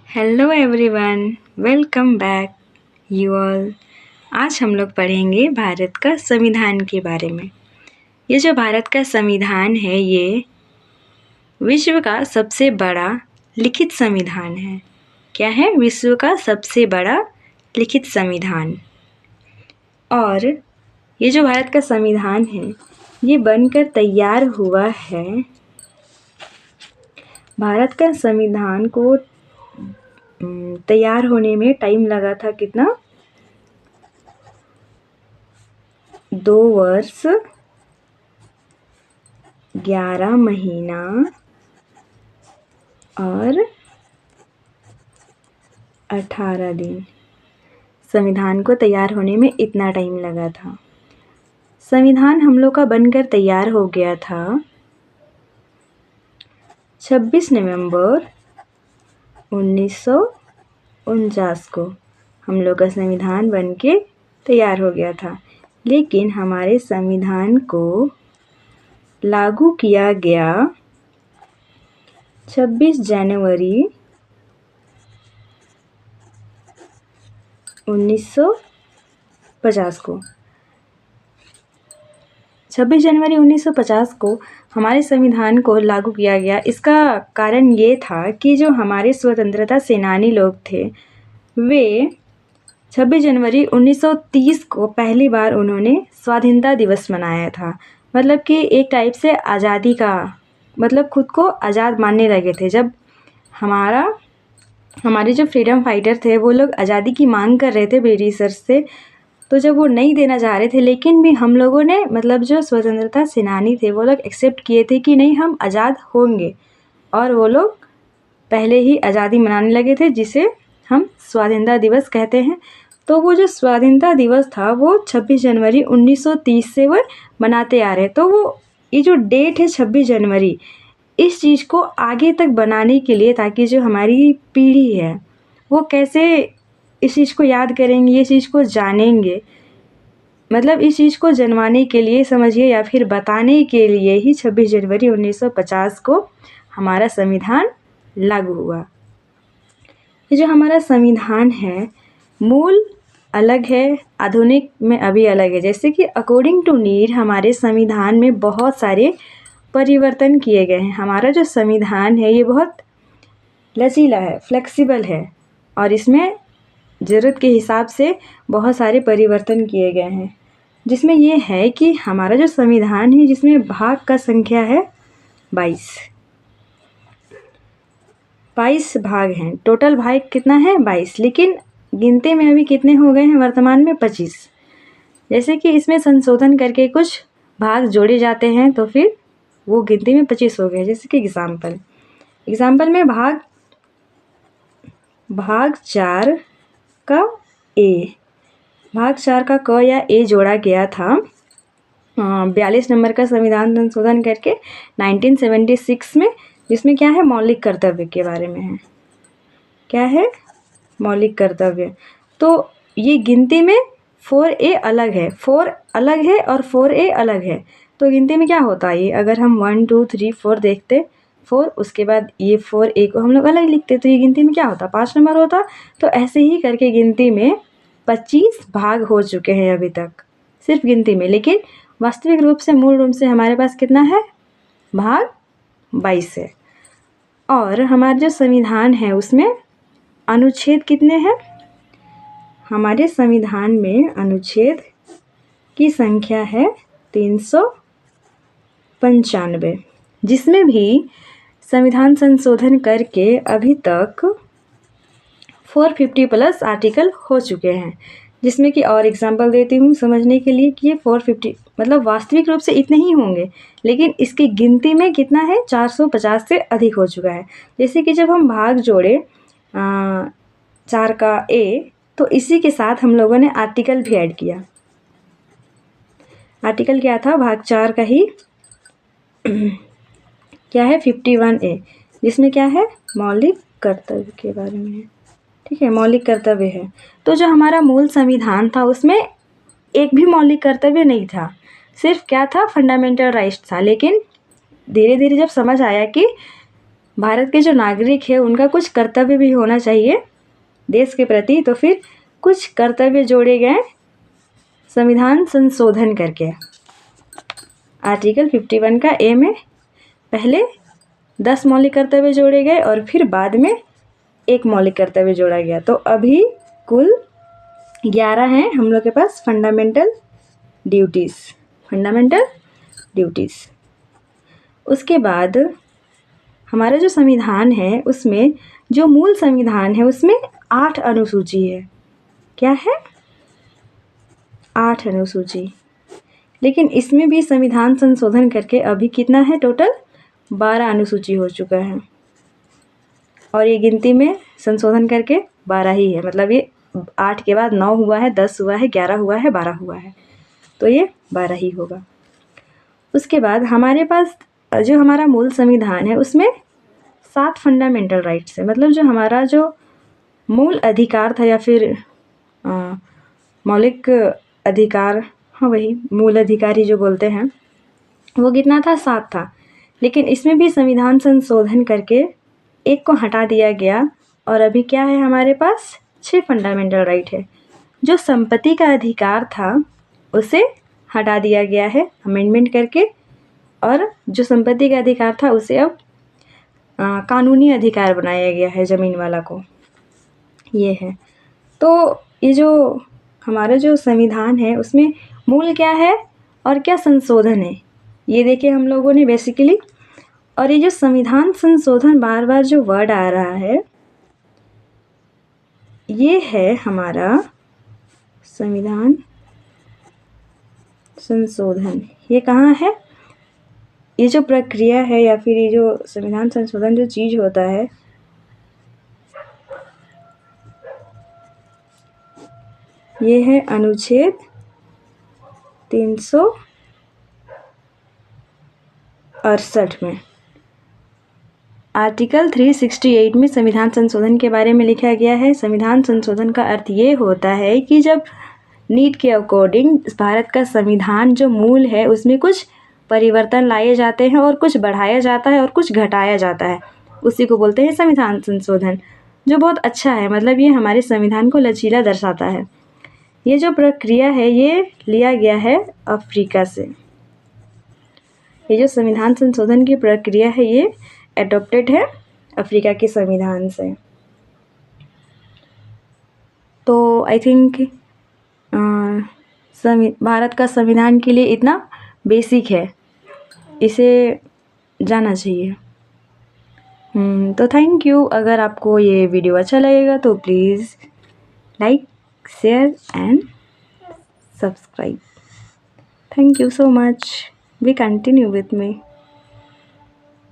Hello everyone, welcome back you all. आज हम लोग पढ़ेंगे भारत का संविधान के बारे में। ये जो भारत का संविधान है ये विश्व का सबसे बड़ा लिखित संविधान है। क्या है? विश्व का सबसे बड़ा लिखित संविधान। और ये जो भारत का संविधान है ये बनकर तैयार हुआ है। भारत का संविधान को तैयार होने में टाइम लगा था कितना? 2 वर्ष 11 महीना और 18 दिन। संविधान को तैयार होने में इतना टाइम लगा था। संविधान हम लोग का बनकर तैयार हो गया था 26 नवंबर 1949 को। हम लोग का संविधान बनके तैयार हो गया था, लेकिन हमारे संविधान को लागू किया गया 26 जनवरी 1950 को। 26 जनवरी 1950 को हमारे संविधान को लागू किया गया। इसका कारण ये था कि जो हमारे स्वतंत्रता सेनानी लोग थे वे 26 जनवरी 1930 को पहली बार उन्होंने स्वाधीनता दिवस मनाया था। मतलब कि एक टाइप से आज़ादी का मतलब खुद को आज़ाद मानने लगे थे। जब हमारे जो फ्रीडम फाइटर थे वो लोग आज़ादी की मांग कर रहे थे ब्रिटिशर्स से, तो जब वो नहीं देना चाह रहे थे लेकिन भी हम लोगों ने मतलब जो स्वतंत्रता सेनानी थे वो लोग एक्सेप्ट किए थे कि नहीं हम आज़ाद होंगे, और वो लोग पहले ही आज़ादी मनाने लगे थे जिसे हम स्वाधीनता दिवस कहते हैं। तो वो जो स्वाधीनता दिवस था वो 26 जनवरी 1930 से वो मनाते आ रहे। तो वो ये जो डेट है 26 जनवरी, इस चीज़ को आगे तक बनाने के लिए, ताकि जो हमारी पीढ़ी है वो कैसे इस चीज़ को याद करेंगे, ये चीज़ को जानेंगे, मतलब इस चीज़ को जनवाने के लिए समझिए या फिर बताने के लिए ही 26 जनवरी 1950 को हमारा संविधान लागू हुआ। ये जो हमारा संविधान है मूल अलग है, आधुनिक में अभी अलग है। जैसे कि अकॉर्डिंग टू नीड हमारे संविधान में बहुत सारे परिवर्तन किए गए हैं। हमारा जो संविधान है ये बहुत लचीला है, फ्लेक्सिबल है, और इसमें ज़रूरत के हिसाब से बहुत सारे परिवर्तन किए गए हैं। जिसमें ये है कि हमारा जो संविधान है जिसमें भाग का संख्या है 22 भाग हैं। टोटल भाग कितना है? 22, लेकिन गिनती में अभी कितने हो गए हैं वर्तमान में? 25। जैसे कि इसमें संशोधन करके कुछ भाग जोड़े जाते हैं तो फिर वो गिनती में 25 हो गए। जैसे कि एग्जाम्पल में भाग 4 का क या ए जोड़ा गया था 42 नंबर का संविधान संशोधन करके 1976 में, जिसमें क्या है? मौलिक कर्तव्य के बारे में है। क्या है? मौलिक कर्तव्य। तो ये गिनती में 4A अलग है, 4 अलग है और 4A अलग है। तो गिनती में क्या होता है? ये अगर हम 1 2 3 4 देखते, 4 उसके बाद ये 4A को हम लोग अलग लिखते, तो ये गिनती में क्या होता? 5 नंबर होता। तो ऐसे ही करके गिनती में 25 भाग हो चुके हैं अभी तक, सिर्फ गिनती में। लेकिन वास्तविक रूप से मूल रूप से हमारे पास कितना है? भाग 22 है। और हमारा जो संविधान है उसमें अनुच्छेद कितने हैं? हमारे संविधान में अनुच्छेद की संख्या है 395, जिसमें भी संविधान संशोधन करके अभी तक 450 प्लस आर्टिकल हो चुके हैं। जिसमें कि और एग्जांपल देती हूँ समझने के लिए कि ये 450 मतलब वास्तविक रूप से इतने ही होंगे, लेकिन इसकी गिनती में कितना है? 450 से अधिक हो चुका है। जैसे कि जब हम भाग जोड़े 4 का ए, तो इसी के साथ हम लोगों ने आर्टिकल भी ऐड किया। आर्टिकल क्या था? भाग 4 का ही क्या है? 51A, जिसमें क्या है? मौलिक कर्तव्य के बारे में है। ठीक है, मौलिक कर्तव्य है। तो जो हमारा मूल संविधान था उसमें एक भी मौलिक कर्तव्य नहीं था, सिर्फ क्या था? फंडामेंटल राइट्स था। लेकिन धीरे धीरे जब समझ आया कि भारत के जो नागरिक है उनका कुछ कर्तव्य भी होना चाहिए देश के प्रति, तो फिर कुछ कर्तव्य जोड़े गए संविधान संशोधन करके। आर्टिकल 51 का ए में पहले 10 मौलिक कर्तव्य जोड़े गए और फिर बाद में एक मौलिक कर्तव्य जोड़ा गया। तो अभी कुल 11 हैं हम लोग के पास फंडामेंटल ड्यूटीज़। उसके बाद हमारा जो संविधान है उसमें, जो मूल संविधान है उसमें 8 अनुसूची है। क्या है? 8 अनुसूची। लेकिन इसमें भी संविधान संशोधन करके अभी कितना है टोटल? 12 अनुसूची हो चुका है। और ये गिनती में संशोधन करके 12 ही है, मतलब ये 8 के बाद 9 हुआ है, 10 हुआ है, 11 हुआ है, 12 हुआ है, तो ये 12 ही होगा। उसके बाद हमारे पास जो हमारा मूल संविधान है उसमें 7 फंडामेंटल राइट्स है, मतलब जो हमारा जो मूल अधिकार था या फिर मौलिक अधिकार, हाँ वही मूल अधिकारी जो बोलते हैं, वो कितना था? 7 था। लेकिन इसमें भी संविधान संशोधन करके एक को हटा दिया गया और अभी क्या है हमारे पास? 6 फंडामेंटल राइट है। जो संपत्ति का अधिकार था उसे हटा दिया गया है अमेंडमेंट करके, और जो संपत्ति का अधिकार था उसे अब कानूनी अधिकार बनाया गया है ज़मीन वाला को। ये है। तो ये जो हमारा जो संविधान है उसमें मूल क्या है और क्या संशोधन है, ये देखे हम लोगों ने बेसिकली। और ये जो संविधान संशोधन बार बार जो वर्ड आ रहा है, ये है हमारा संविधान संशोधन। ये कहाँ है? ये जो प्रक्रिया है या फिर ये जो संविधान संशोधन जो चीज़ होता है, ये है अनुच्छेद 368 में। आर्टिकल 368 में संविधान संशोधन के बारे में लिखा गया है। संविधान संशोधन का अर्थ ये होता है कि जब नीड के अकॉर्डिंग भारत का संविधान जो मूल है उसमें कुछ परिवर्तन लाए जाते हैं और कुछ बढ़ाया जाता है और कुछ घटाया जाता है, उसी को बोलते हैं संविधान संशोधन, जो बहुत अच्छा है। मतलब ये हमारे संविधान को लचीला दर्शाता है। ये जो प्रक्रिया है ये लिया गया है अफ्रीका से। ये जो संविधान संशोधन की प्रक्रिया है ये एडॉप्टेड है अफ्रीका के संविधान से। तो आई थिंक भारत का संविधान के लिए इतना बेसिक है, इसे जाना चाहिए। तो थैंक यू। अगर आपको ये वीडियो अच्छा लगेगा तो please like, share and subscribe. Thank you so much. Be continue with me.